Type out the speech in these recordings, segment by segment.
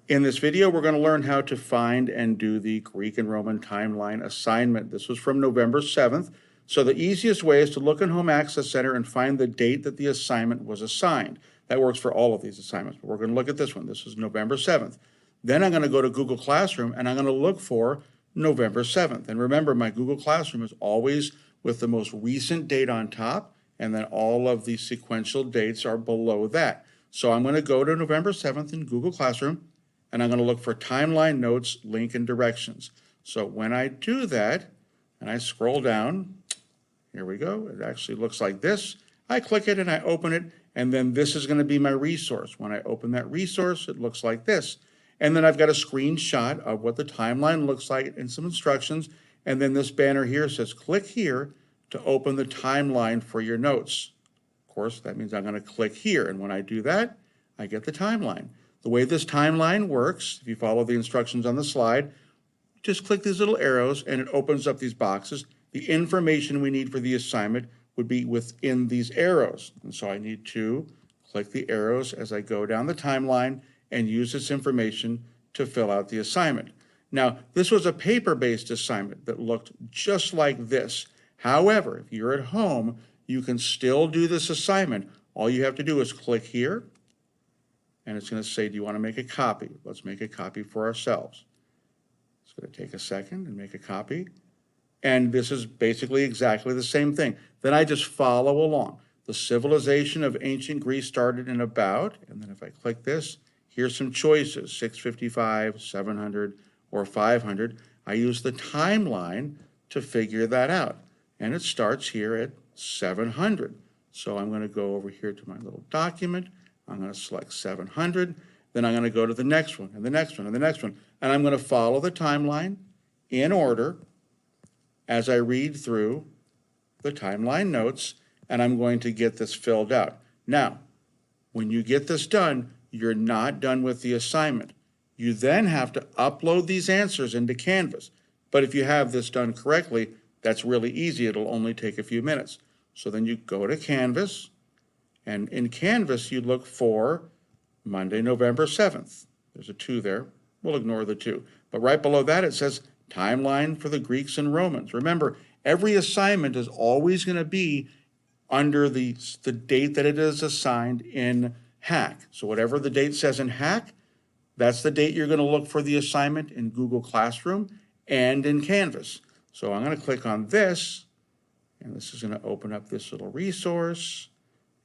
In this video, we're going to learn how to find and do the Greek and Roman timeline assignment. This was from November 7th. So the easiest way is to look in Home Access Center and find the date that the assignment was assigned. That works for all of these assignments, but we're going to look at this one. This is November 7th. Then I'm going to go to Google Classroom and I'm going to look for November 7th. And remember, my Google Classroom is always with the most recent date on top, and then all of the sequential dates are below that. So I'm going to go to November 7th in Google Classroom, and I'm going to look for timeline notes, link, and directions. So when I do that, and I scroll down, here we go, it actually looks like this. I click it and I open it, and then this is going to be my resource. When I open that resource, it looks like this. And then I've got a screenshot of what the timeline looks like and some instructions. And then this banner here says, click here to open the timeline for your notes. Of course, that means I'm going to click here. And when I do that, I get the timeline. The way this timeline works, if you follow the instructions on the slide, just click these little arrows and it opens up these boxes. The information we need for the assignment would be within these arrows. And so I need to click the arrows as I go down the timeline and use this information to fill out the assignment. Now, this was a paper-based assignment that looked just like this. However, if you're at home, you can still do this assignment. All you have to do is click here, and it's going to say, do you want to make a copy? Let's make a copy for ourselves. It's going to take a second and make a copy. And this is basically exactly the same thing. Then I just follow along. The civilization of ancient Greece started in about, and then if I click this, here's some choices, 655, 700, or 500. I use the timeline to figure that out. And it starts here at 700. So I'm going to go over here to my little document. I'm going to select 700. Then I'm going to go to the next one, and the next one, and the next one. And I'm going to follow the timeline in order as I read through the timeline notes, and I'm going to get this filled out. Now, when you get this done, you're not done with the assignment. You then have to upload these answers into Canvas. But if you have this done correctly, that's really easy. It'll only take a few minutes. So then you go to Canvas, and in Canvas, you look for Monday, November 7th. There's a 2 there. We'll ignore the 2. But right below that, it says timeline for the Greeks and Romans. Remember, every assignment is always going to be under the date that it is assigned in Hack. So whatever the date says in Hack, that's the date you're going to look for the assignment in Google Classroom and in Canvas. So I'm going to click on this, and this is going to open up this little resource.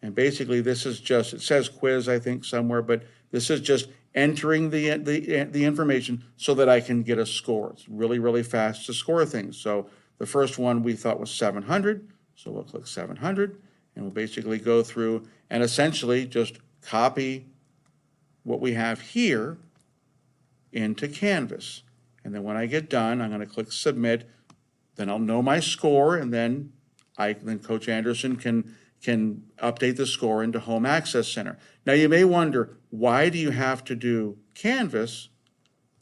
And basically this is just, it says quiz, I think, somewhere, but this is just entering the information so that I can get a score. It's really, really fast to score things. So the first one we thought was 700, so we'll click 700, and we'll basically go through and essentially just copy what we have here into Canvas. And then when I get done, I'm going to click submit. Then I'll know my score, and then Coach Anderson can update the score into Home Access Center. Now you may wonder, why do you have to do Canvas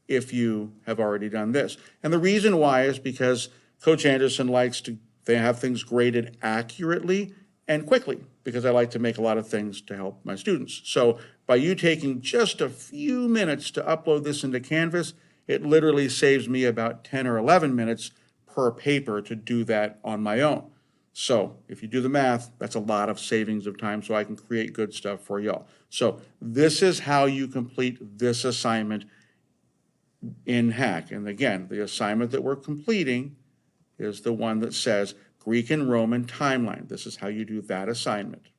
if you have already done this? And the reason why is because Coach Anderson likes to have things graded accurately and quickly, because I like to make a lot of things to help my students. So by you taking just a few minutes to upload this into Canvas, it literally saves me about 10 or 11 minutes per paper to do that on my own. So if you do the math, that's a lot of savings of time, so I can create good stuff for y'all. So this is how you complete this assignment in Hack. And again, the assignment that we're completing is the one that says Greek and Roman timeline. This is how you do that assignment.